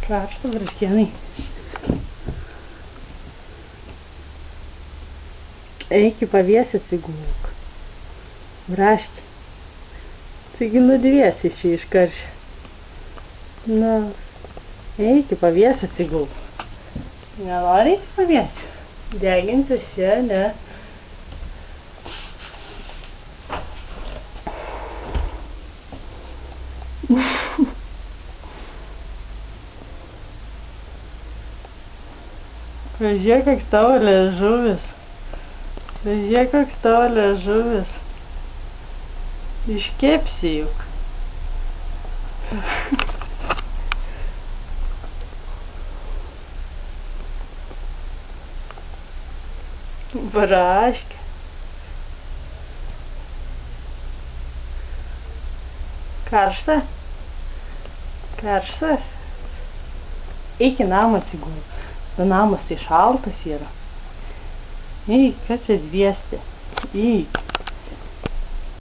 Karšta, braškėnai. Eik į paviesį atsigulk. Braškė. Taigi nudviesi čia iš karščio. Na, eik į paviesį atsigulk. Nenori eiti į paviesį? Deginsiuosi, ne? Pažiūrėk, koks tavo liežuvis. Pažiūrėk, koks tavo liežuvis. Iškepsi juk. Braškė. Karšta? Karšta? Eik į namą atsigulk. Namas tai šaltas yra. Eik, ką čia dviesti? Eik.